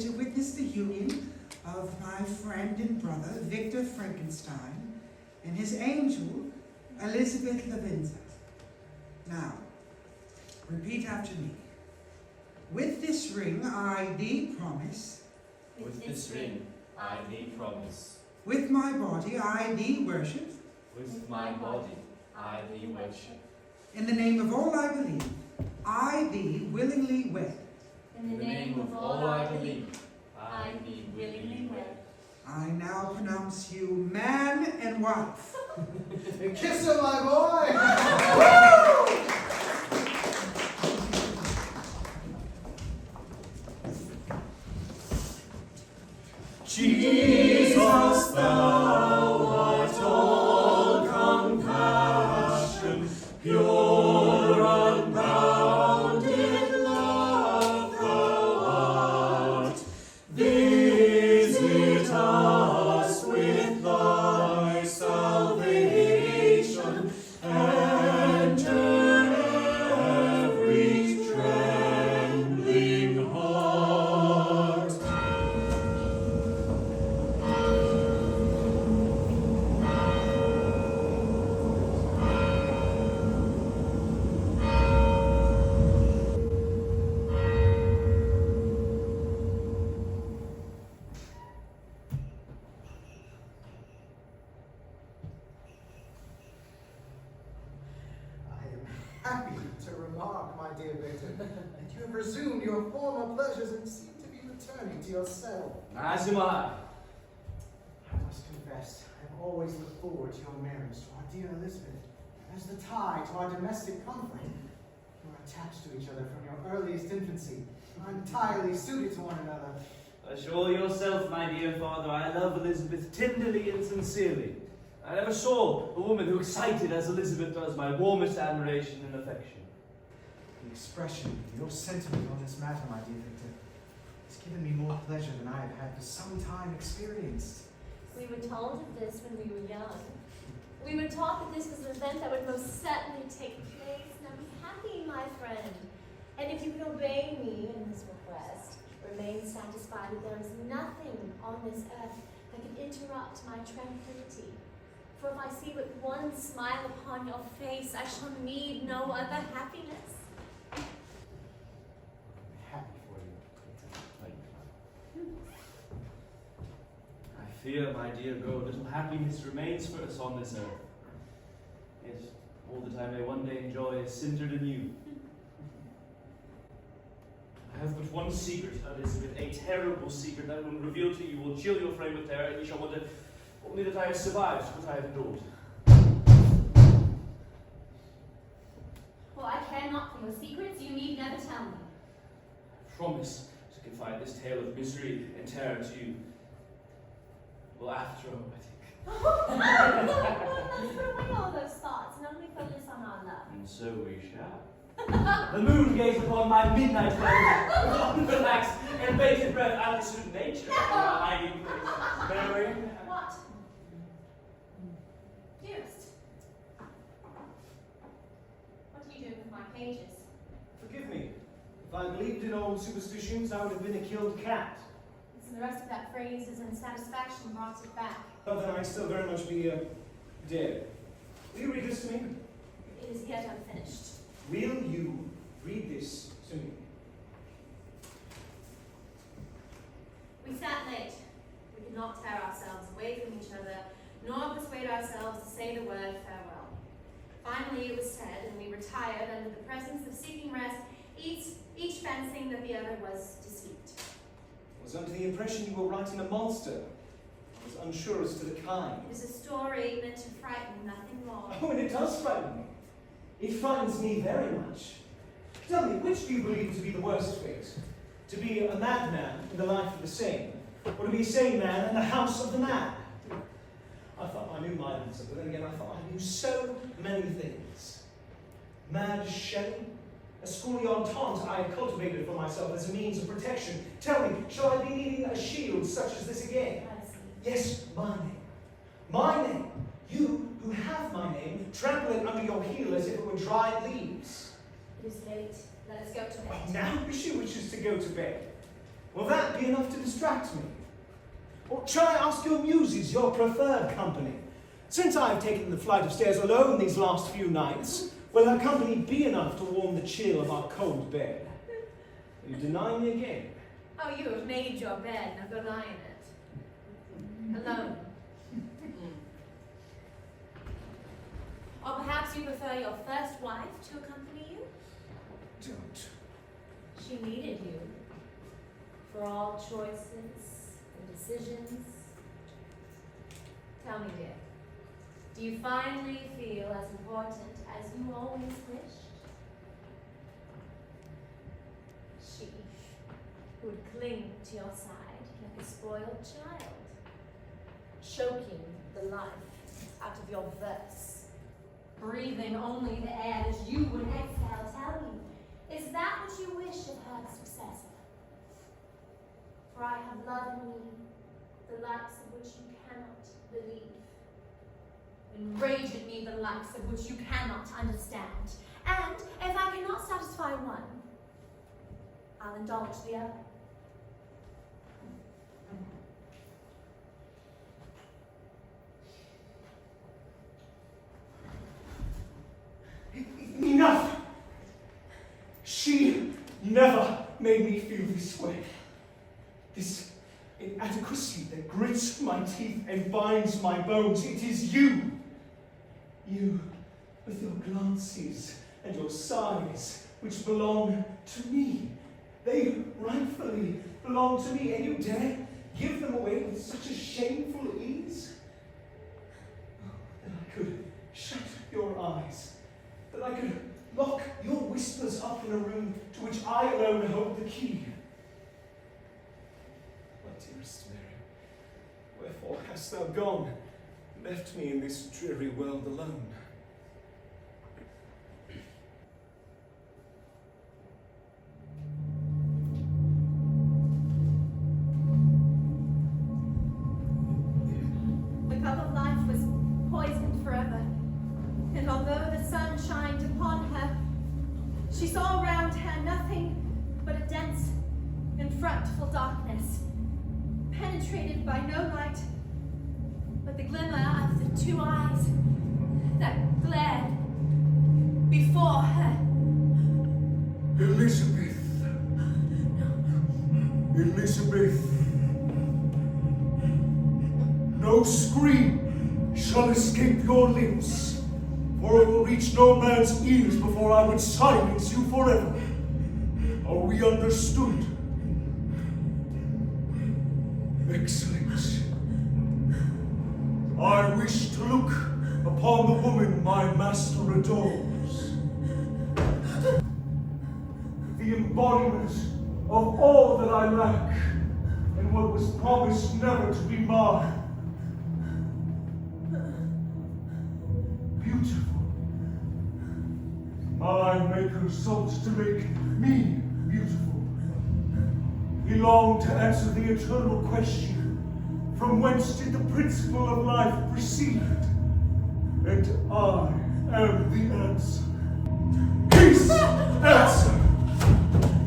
to witness the union of my friend and brother, Victor Frankenstein, and his angel, Elizabeth Lavenza. Now, repeat after me. With this ring, I thee promise. With this ring, I thee promise. With my body, I thee worship. With my body, I thee worship. In the name of all I believe, I thee willingly wed. In the name of all I believe, I thee willingly wed. I now pronounce you man and wife. Kiss her, my boy! Jesus, thou art all compassion, pure, unbounded love thou art. Visit us with thy salvation, enter every trembling heart. Happy to remark, my dear Victor, that you have resumed your former pleasures and seem to be returning to yourself. As am I. I must confess, I have always looked forward to your marriage to our dear Elizabeth. As the tie to our domestic comfort, you are attached to each other from your earliest infancy, entirely suited to one another. Assure yourself, my dear father, I love Elizabeth tenderly and sincerely. I never saw a woman who excited as Elizabeth does my warmest admiration and affection. The expression of your sentiment on this matter, my dear Victor, has given me more pleasure than I have had for some time experienced. We were told of this when we were young. We were taught that this was an event that would most certainly take place. Now be happy, my friend. And if you can obey me in this request, remain satisfied that there is nothing on this earth that can interrupt my tranquility. For if I see but one smile upon your face, I shall need no other happiness. I'm happy for you, Victor. I fear, my dear girl, little happiness remains for us on this earth. Yet, all that I may one day enjoy is centered in you. I have but one secret, Elizabeth, a terrible secret that when revealed to you will chill your frame with terror, and you shall wonder only that I have survived what I have endured. Well, I care not for your secrets. You need never tell me. I promise to confide this tale of misery and terror to you. Well, after our wedding. Let's put away all those thoughts and only focus on our love. And so we shall. The moon gazed upon my midnight flame, with unrelaxed and bated breath, and soon nature, our hiding place, Mary. What? Dearest, what are you doing with my pages? Forgive me. If I believed in old superstitions, I would have been a killed cat. So the rest of that phrase is in satisfaction brought it back. But then I'd still very much be dead. Will you read this to me? It is yet unfinished. Will you read this to me? We sat late. We could not tear ourselves away from each other, nor persuade ourselves to say the word farewell. Finally it was said, and we retired under the presence of seeking rest, each fancying that the other was deceived. I was under the impression you were writing a monster. I was unsure as to the kind. It is a story meant to frighten, nothing more. Oh, and it does frighten me. It frightens me very much. Tell me, which do you believe to be the worst fate? To be a madman in the life of the sane, or to be a sane man in the house of the mad? I thought I knew my answer, but then again I thought I knew so many things. Mad as Shelley, a schoolyard taunt I had cultivated for myself as a means of protection. Tell me, shall I be needing a shield such as this again? Yes, my name. My name. You who have my name, trample it under your heel as if it were dried leaves. It is late. Let us go to bed. Now she wishes to go to bed. Will that be enough to distract me? Or shall I ask your muses your preferred company? Since I have taken the flight of stairs alone these last few nights, will her company be enough to warm the chill of our cold bed? You deny me again. Oh, you have made your bed, now go lie in it. Alone. Or perhaps you prefer your first wife to accompany you? Don't. She needed you for all choices and decisions. Tell me, dear, do you finally feel as important as you always wished? She, who would cling to your side like a spoiled child, choking the life out of your verse, breathing only the air that you would exhale. Tell me, is that what you wish of her successor? For I have love in me, the likes of which you cannot believe. Enrage in me the likes of which you cannot understand. And if I cannot satisfy one, I'll indulge the other. Enough! She never made me feel this way. This inadequacy that grits my teeth and binds my bones. It is you. You, with your glances and your sighs, which belong to me. They rightfully belong to me, and you dare give them away with such a shameful ease? Oh, that I could shut your eyes, that I could lock your whispers up in a room to which I alone hold the key. My dearest Mary, wherefore hast thou gone, left me in this dreary world alone? The cup of life was poisoned forever, and although the sun shined upon her, she saw around her nothing but a dense and frightful darkness, penetrated by no light but the glimmer of the two eyes that glared before her. Elizabeth. Elizabeth. No scream shall escape your lips, for it will reach no man's ears before I would silence you forever. Are we understood? Excellent. I wish to look upon the woman my master adores. The embodiment of all that I lack, and what was promised never to be mine. Beautiful. My Maker sought to make me beautiful. He longed to answer the eternal question, from whence did the principle of life proceed? And I am the answer. His answer!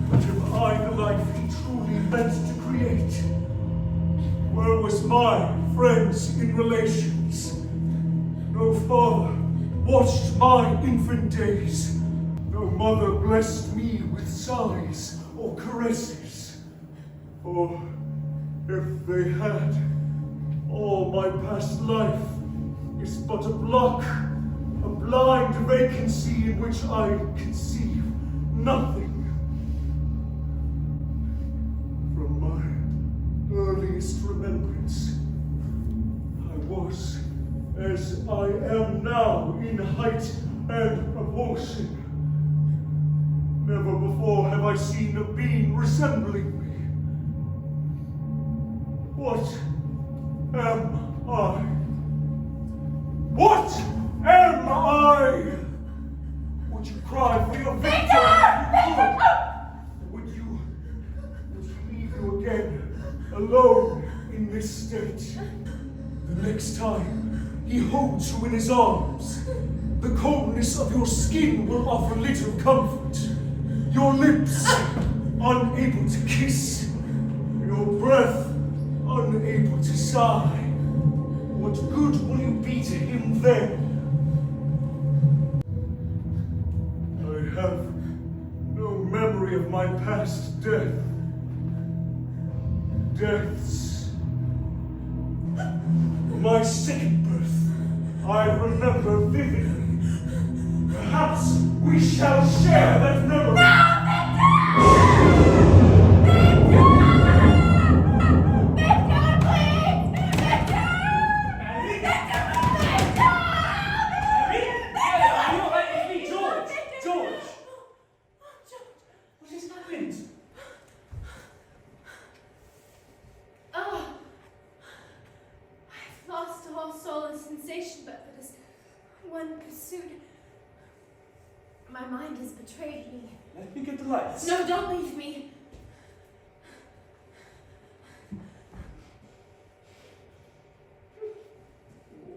But am I the life he truly meant to create? Where was my friends in relations? No father watched my infant days. No mother blessed me with sighs or caresses. For if they had, all my past life is but a block, a blind vacancy in which I conceive nothing. From my earliest remembrance, I was as I am now in height and proportion. Never before have I seen a being resembling me. What am I? What am I? Would you cry for your victor? Would you leave you again, alone in this state? The next time he holds you in his arms, the coldness of your skin will offer little comfort. Your lips, unable to kiss, your breath unable to sigh, what good will you be to him then? I have no memory of my past deaths. My second birth I remember vividly. Perhaps we shall share that memory. My mind has betrayed me. Let me get the lights. No, don't leave me.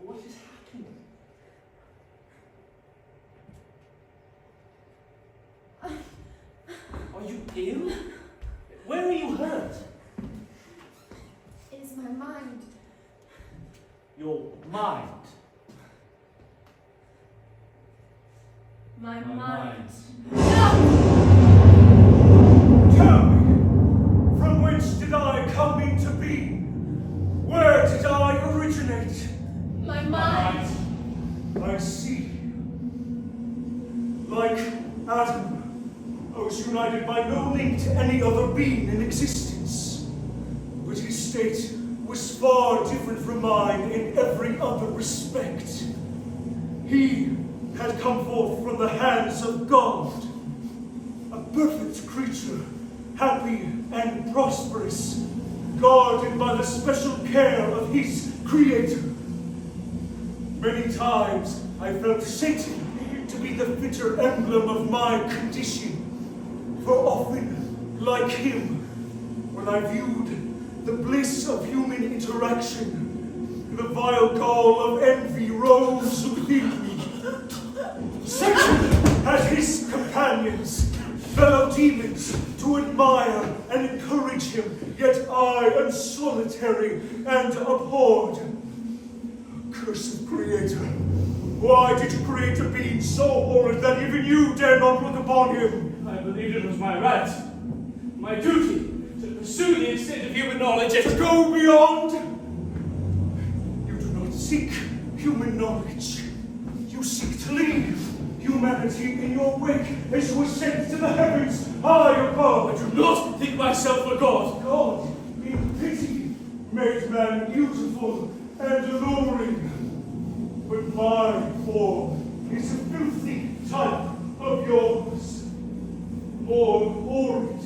What is happening? Are you ill? Where are you hurt? It is my mind. Your mind. My My mind. Tell me, from whence did I come into being? Where did I originate? My mind. I see. Like Adam, I was united by no link to any other being in existence. But his state was far different from mine in every other respect. He had come forth from the hands of God, a perfect creature, happy and prosperous, guarded by the special care of his Creator. Many times I felt Satan to be the bitter emblem of my condition, for often, like him, when I viewed the bliss of human interaction, the vile gall of envy rose within me. Satan had his companions, fellow demons, to admire and encourage him, yet I am solitary and abhorred. Cursed Creator, why did you create a being so horrid that even you dare not look upon him? I believed it was my right, my duty, to pursue the extent of human knowledge and To go beyond? You do not seek human knowledge. You seek to leave humanity in your wake as you ascend to the heavens high above. I do not think myself a god. God, in pity, made man beautiful and alluring. But my form is a filthy type of yours, more horrid.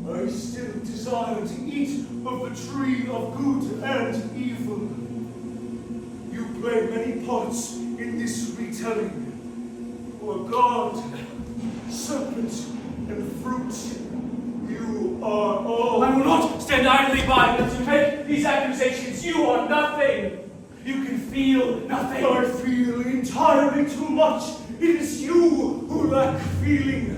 I still desire to eat of the tree of good and evil. You play many parts in this retelling. For God, serpent, and fruit, you are all. I will not stand idly by but to make these accusations. You are nothing. You can feel nothing. I feel entirely too much. It is you who lack feeling.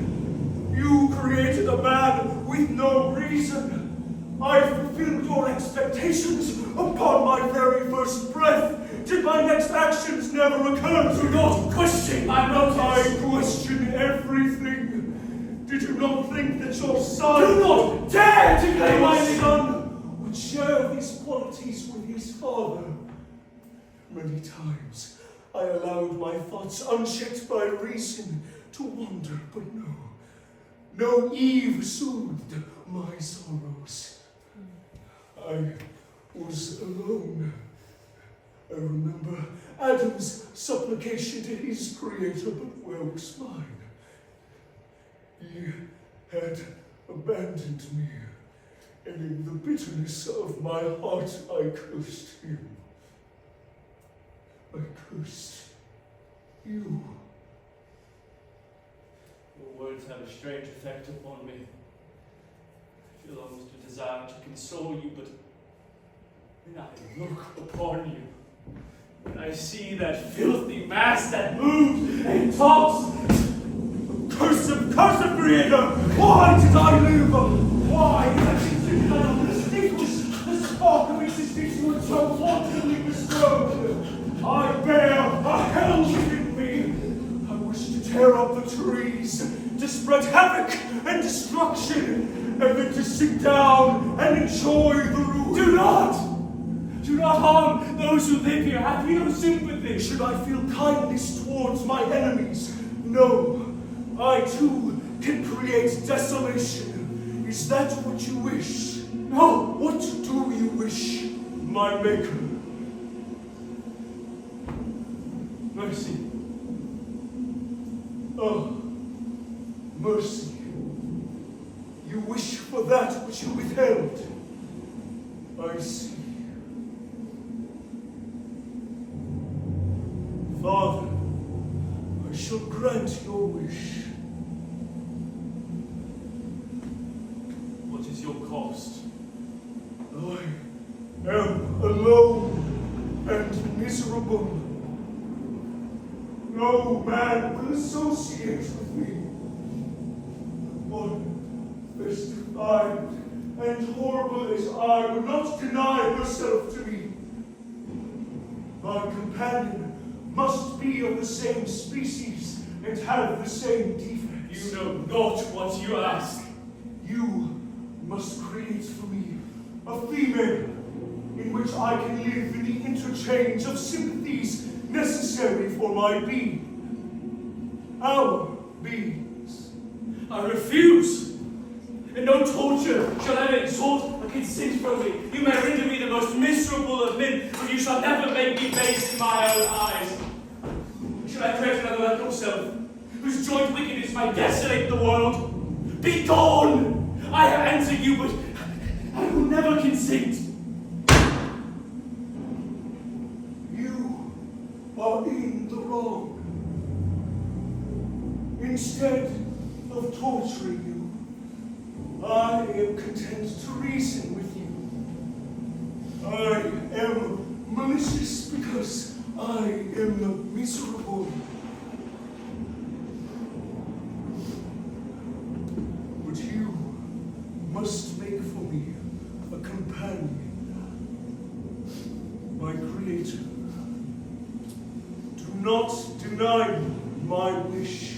You created a man with no reason. I fulfilled your expectations upon my very first breath. Did my next actions never occur to you? Do not question my motives. I question everything. Did you not think that your son... Do not dare to claim my my son would share these qualities with his father? Many times I allowed my thoughts unchecked by reason to wander, but no Eve soothed my sorrows. I was alone. I remember Adam's supplication to his Creator, but where was mine? He had abandoned me, and in the bitterness of my heart I cursed him. I cursed you. Your words have a strange effect upon me. I feel almost a desire to console you, but when I look upon you, when I see that filthy mass that moves and talks, Cursed Creator! Why did I live? Why have you cannot distinguish the spark of existence you had so wantonly bestowed? I bear a hell within me. I wish to tear up the trees, to spread havoc and destruction, and then to sit down and enjoy the ruin. Do not harm those who live here. Have you no sympathy? Should I feel kindness towards my enemies? No. I too can create desolation. Is that what you wish? No. What do you wish, my maker? Mercy. Oh, mercy. You wish for that which you withheld. I see. Father, I shall grant your wish. What is your cost? I am alone and miserable. No man will associate with me. One as defiant and horrible as I would not deny herself to me. My companion must be of the same species and have the same defects. You know not what you ask. You must create for me a female in which I can live in the interchange of sympathies necessary for my being. Our beings. I refuse. And no torture shall ever extort a consent from me. You may render me the most miserable of men, but you shall never make me base in my own eyes. Shall I create another like yourself, whose joint wickedness might desolate the world? Be gone! I have answered you, but I will never consent. You are in the wrong. Instead of torturing you, I am content to reason with you. I am malicious because I am miserable. But you must make for me a companion, my creator. Do not deny me my wish.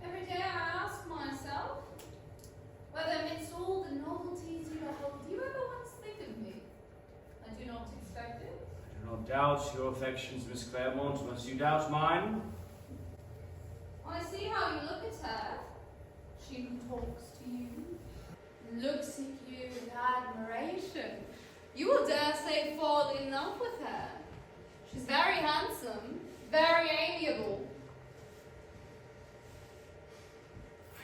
Every day I ask myself whether amidst all the novelties you behold, do you ever once think of me? I do not expect it. I do not doubt your affections, Miss Claremont. Must you doubt mine? I see how you look at her. She who talks to you, looks at you with admiration. You will dare say fall in love with her. She's very handsome, very amiable.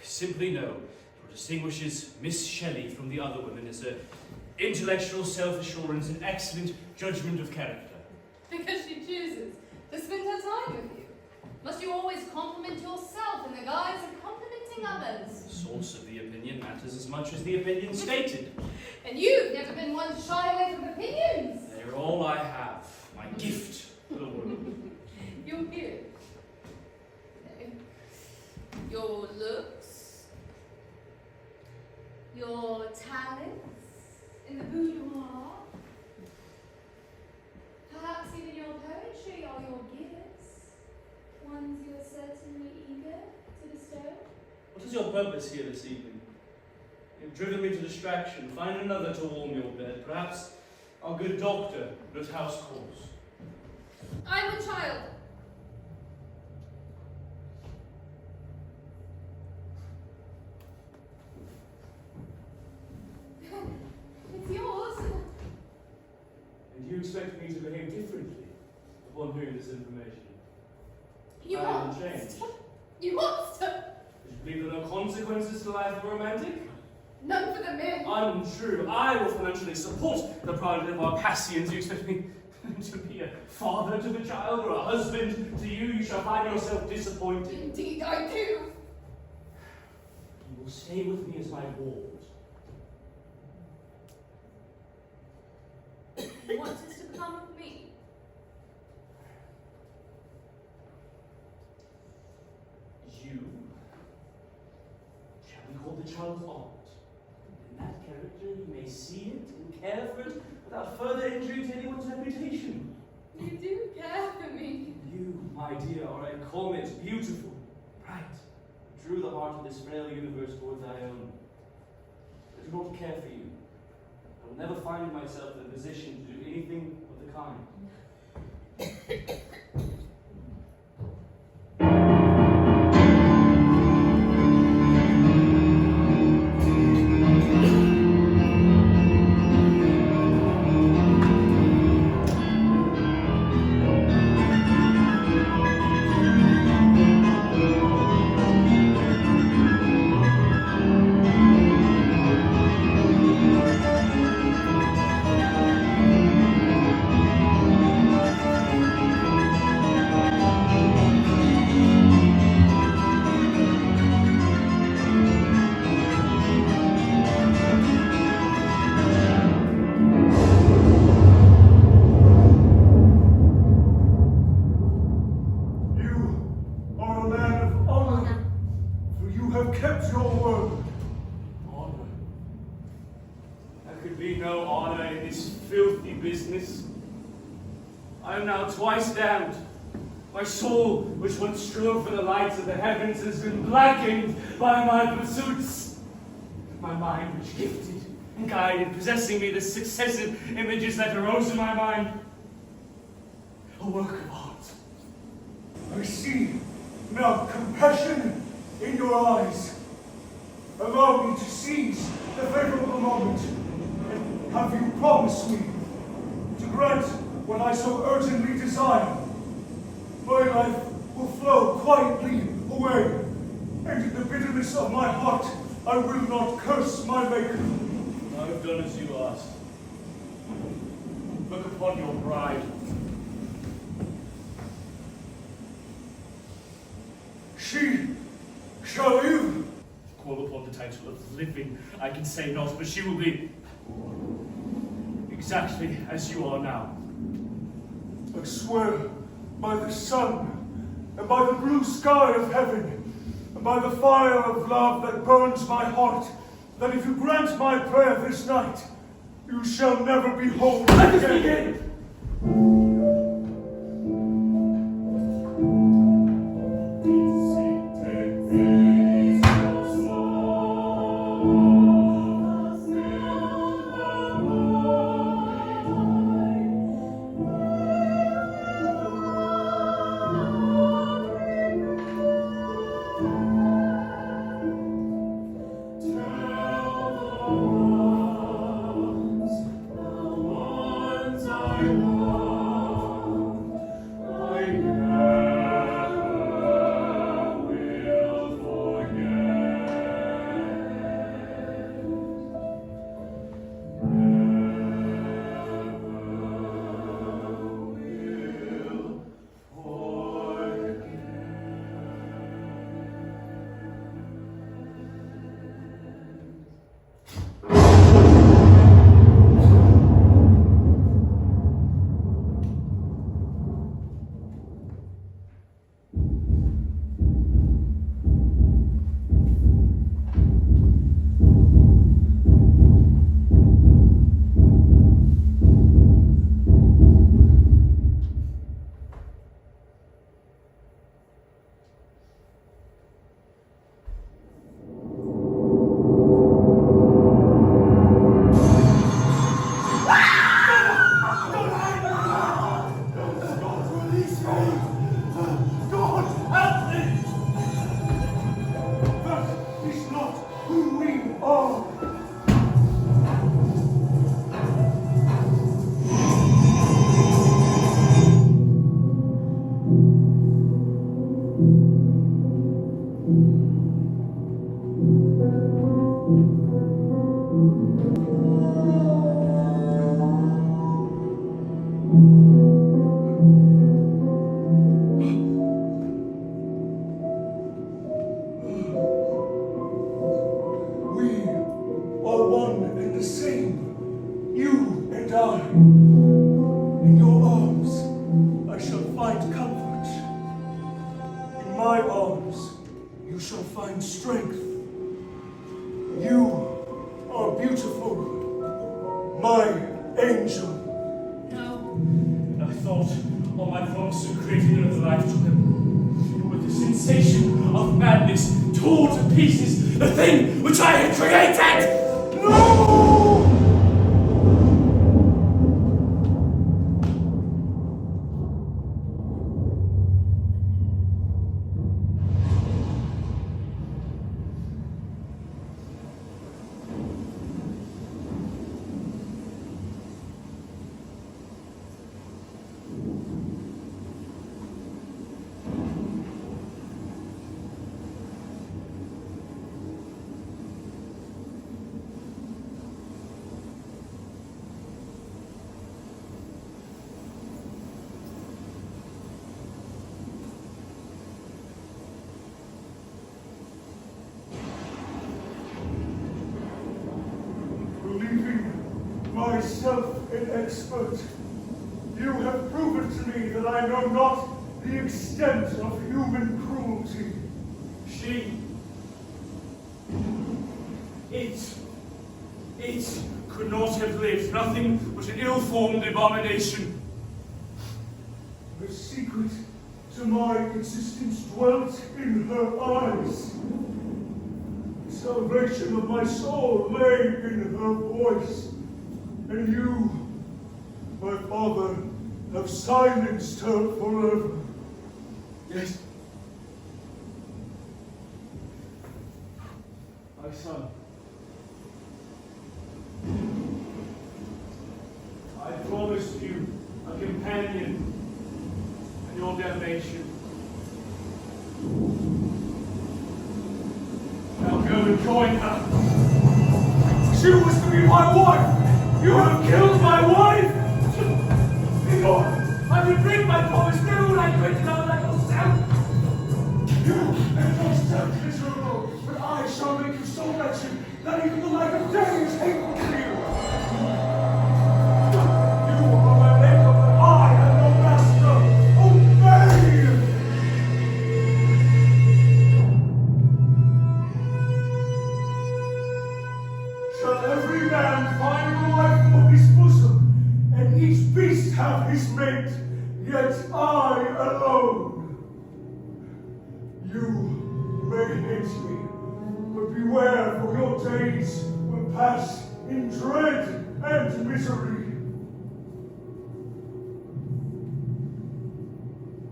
I simply know what distinguishes Miss Shelley from the other women is her intellectual self-assurance and excellent judgment of character. Because she chooses to spend her time with you. Must you always compliment yourself in the guise of complimenting others? The source of the opinion matters as much as the opinion stated. And you've never been one to shy away from opinions. They're all I have, my gift to the world. Your beard. No. Your looks. Your talents in the boudoir. Perhaps even your poetry or your gifts. Ones you are certainly eager to bestow. What is your purpose here this evening? You've driven me to distraction. Find another to warm your bed. Perhaps our good doctor at house calls. I'm a child. It's yours. And you expect me to behave differently upon hearing this information? You I am must. changed. You consequences to life of a romantic? None for the men. Untrue. I will financially support the project of our Cassians. You expect me to be a father to the child or a husband to you? You shall find yourself disappointed. Indeed I do. You will stay with me as my ward. What is to become of me? You shall be called the child's aunt. In that character, you may see it and care for it without further injury to anyone's reputation. You do care for me. You, my dear, are a comet, beautiful, bright, drew the heart of this frail universe toward thy own. I do not care for you. I will never find myself in a position to do anything of the kind. Twice damned. My soul, which once strove for the lights of the heavens, has been blackened by my pursuits. My mind, which gifted and guided, possessing me the successive images that arose in my mind. A work of art. I see now compassion in your eyes. Allow me to seize the favorable moment. And have you promised me to grant what I so urgently desire? My life will flow quietly away, and in the bitterness of my heart, I will not curse my Maker. I have done as you asked. Look upon your bride. She shall live. Call upon the title of living, I can say not, but she will be exactly as you are now. I swear by the sun, and by the blue sky of heaven, and by the fire of love that burns my heart, that if you grant my prayer this night, you shall never behold me again. We are one and the same, you and I. In your arms, I shall find comfort. In my arms, you shall find strength. You are beautiful, my angel. No. I thought all my promise of creating another life to him. With the sensation of madness, tore to pieces the thing which I had created! No! Myself an expert, you have proven to me that I know not the extent of human cruelty. It could not have lived, nothing but an ill-formed abomination. The secret to my existence dwelt in her eyes. The salvation of my soul lay in her voice. And you, my father, have silenced her forever. Yes. My son. I promised you a companion in your damnation. Now go and join her. She was to be my wife! You have killed my wife! Lohr, I will break my promise, never will I quit another like yourself! You and yourself miserable, but I shall make you so wretched that even the light of day is hateful to you! You are my maker, but I am your master! Obey! Shall every man find a wife for his bosom, and each beast have his mate, yet I alone? You may hate me, but beware, for your days will pass in dread and misery.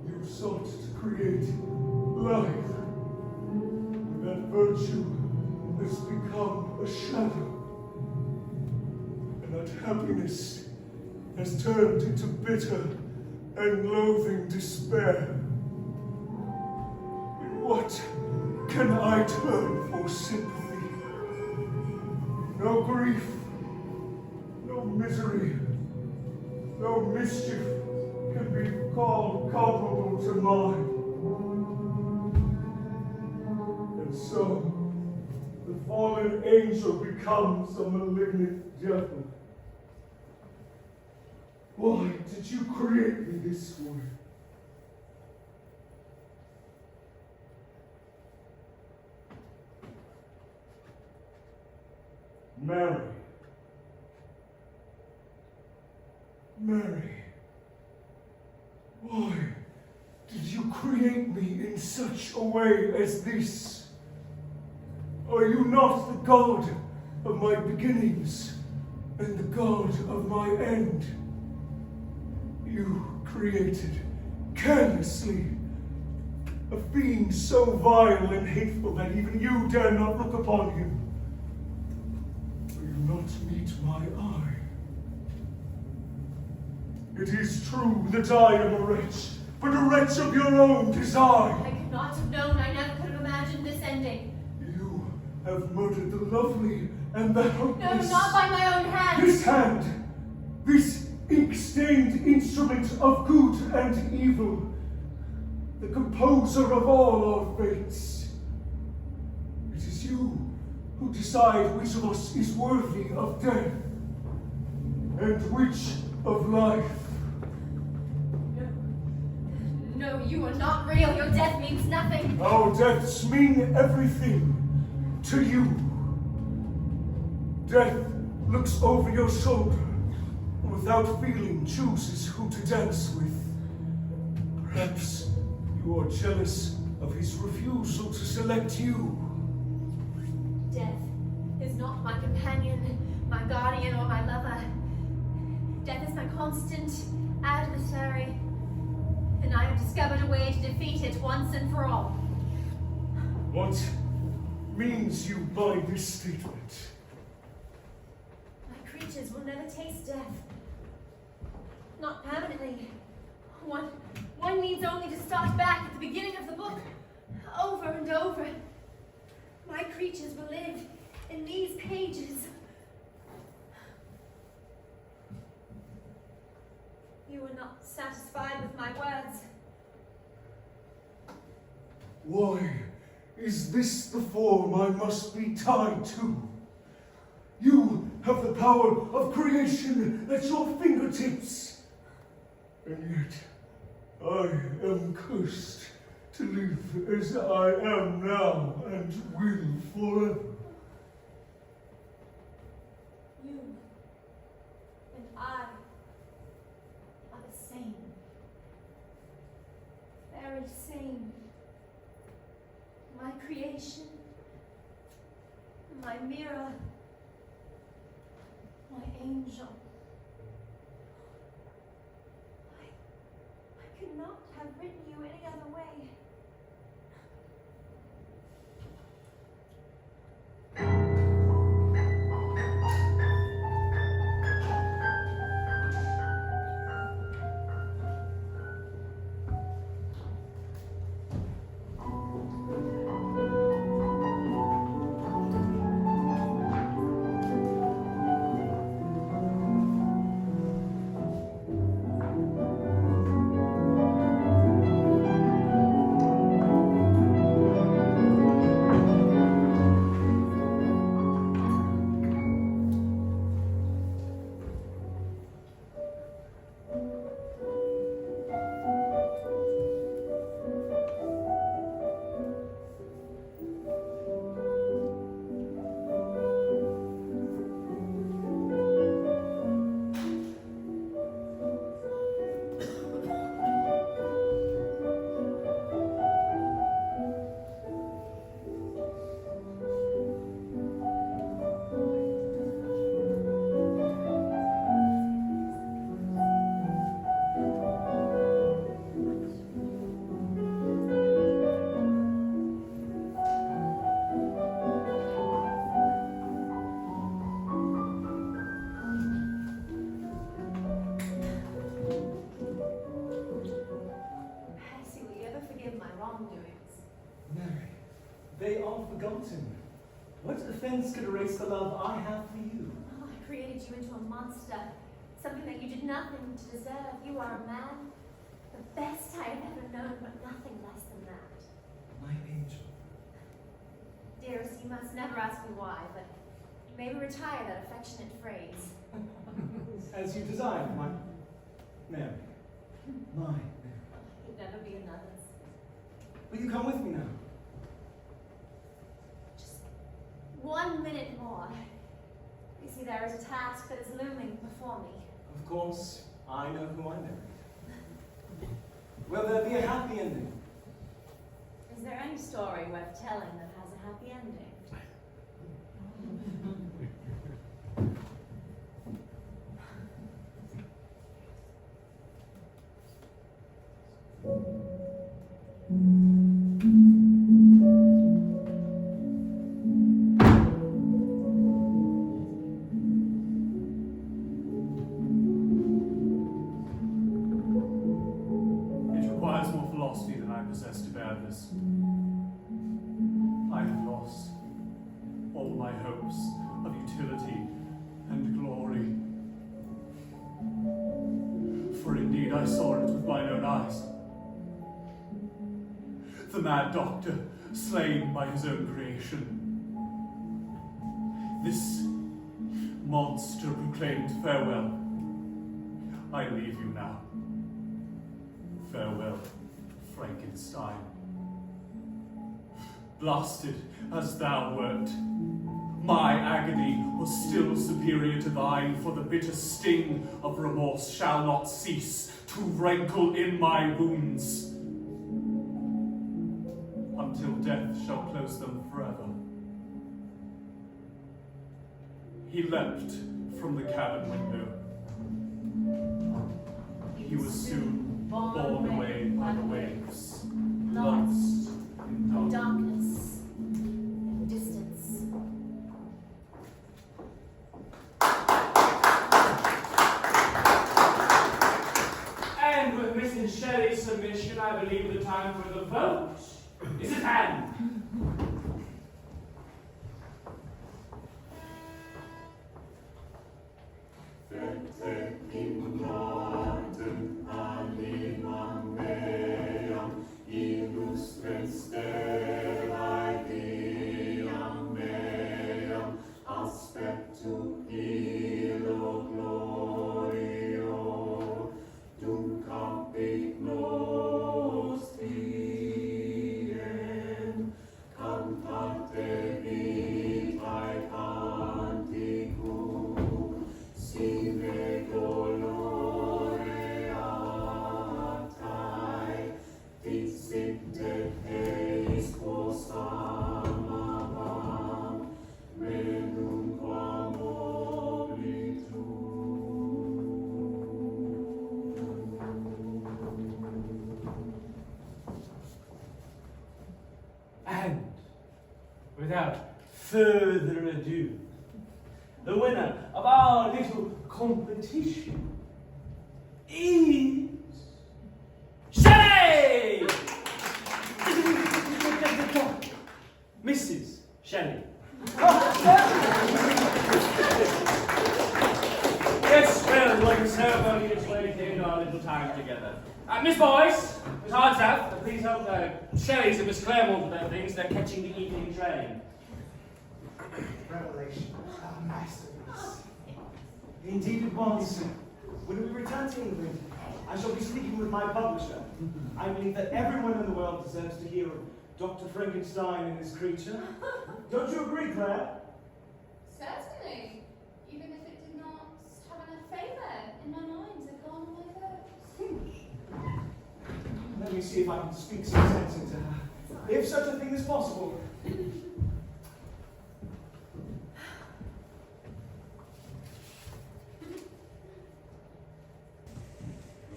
You sought to create life, but that virtue has become a shadow. And that happiness has turned into bitter and loathing despair. In what can I turn for sympathy? No grief, no misery, no mischief can be called comparable to mine. And so, the fallen angel becomes a malignant devil. Why did you create me this way? Mary. Mary. Why did you create me in such a way as this? Are you not the God of my beginnings and the God of my end? You created carelessly a being so vile and hateful that even you dare not look upon him. Will you not meet my eye? It is true that I am a wretch, but a wretch of your own design. I could not have known, I never could have imagined this ending. You have murdered the lovely and the No, helpless. not by my own hand. This hand, this ink-stained instrument of good and evil, the composer of all our fates. It is you who decide which of us is worthy of death and which of life. No, you are not real. Your death means nothing. Our deaths mean everything to you. Death looks over your shoulder and without feeling chooses who to dance with. Perhaps you are jealous of his refusal to select you. Death is not my companion, my guardian, or my lover. Death is my constant adversary, and I have discovered a way to defeat it once and for all. What means you by this statement? My creatures will never taste death. Not permanently. One needs only to start back at the beginning of the book, over and over. My creatures will live in these pages. You are not satisfied with my words. Why is this the form I must be tied to? You have the power of creation at your fingertips. And yet, I am cursed to live as I am now and will forever. You and I are the same. Very same. My creation, my mirror, my angel. I could not have written you any other way. They are forgotten. What offense could erase the love I have for you? Oh, I created you into a monster, something that you did nothing to deserve. You are a man, the best I have ever known, but nothing less than that. My angel. Dearest, you must never ask me why, but maybe retire that affectionate phrase. As you desire, my Mary. My Mary. You'd never be another's. Will you come with me now? 1 minute more. You see, there is a task that is looming before me. Of course, I know who I married. Will there be a happy ending? Is there any story worth telling that has a happy ending? It requires more philosophy than I possess to bear this. all my hopes of utility and glory. For indeed I saw it with mine own eyes. The mad doctor slain by his own creation. This monster proclaimed farewell. I leave you now. Farewell, Frankenstein. Blasted as thou wert, my agony was still superior to thine, for the bitter sting of remorse shall not cease to rankle in my wounds, until death shall close them forever. He leapt from the cabin window. He was soon borne away by the waves, lost in Darkness and distance. And with Mrs. Shelley's submission, I believe the time for the vote is at hand. And without further ado, the winner of our little competition is Shelley! Mrs. Shelley. Yes, well, like a ceremony is where we came to our little time together. Miss Boyce, Miss Hardstaff, please help Shelley's and Miss Claremont with their things. They're catching the evening train. Revelation. A masterpiece. Indeed it was. When we return to England, I shall be speaking with my publisher. I believe that everyone in the world deserves to hear of Dr. Frankenstein and his creature. Don't you agree, Claire? Certainly. Even if it did not have enough favour in my mind to calm my votes. Let me see if I can speak some sense into her. If such a thing is possible. The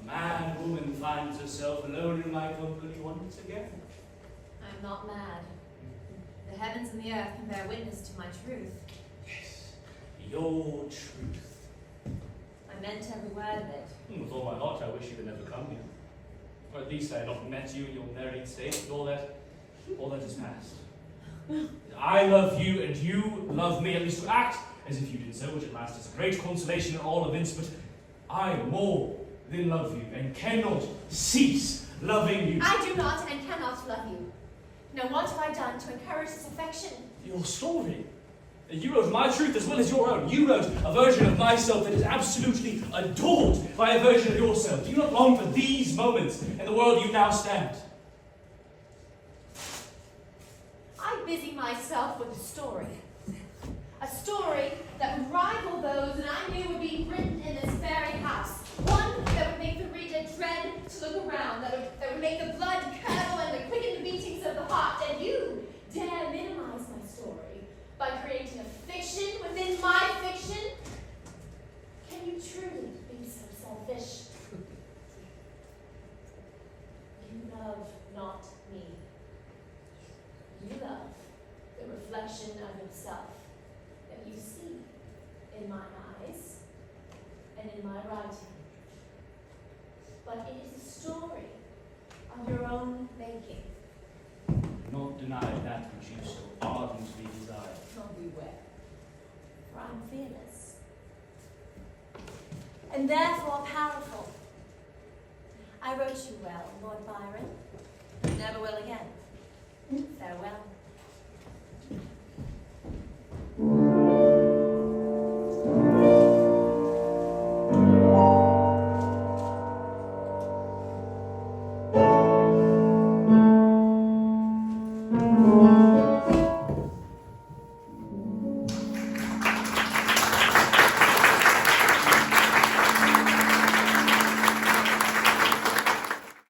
mad woman finds herself alone in my company once again. I'm not mad. The heavens and the earth can bear witness to my truth. Yes, your truth. I meant every word of it. With all my heart, I wish you had never come here. Or at least I had not met you in your married state, and all that is past. I love you, and you love me, at least to act as if you did so, which at last is a great consolation in all events, but I more than love you, and cannot cease loving you. I do not and cannot love you. Now what have I done to encourage this affection? Your story. You wrote my truth as well as your own. You wrote a version of myself that is absolutely adored by a version of yourself. Do you not long for these moments in the world you now stand? I busy myself with a story. A story that would rival those that I knew would be written in this very house. One that would make the reader dread to look around, that would make the blood curdle and quicken the beatings of the heart. And you dare minimize my story by creating a fiction within my fiction? Can you truly be so selfish? You love not me. You love the reflection of yourself that you see in my eyes and in my writing. But it is a story of your own making. Not deny that which you so ardently desire. Oh, beware. I'm fearless. And therefore powerful. I wrote you well, Lord Byron. Never will again. Farewell.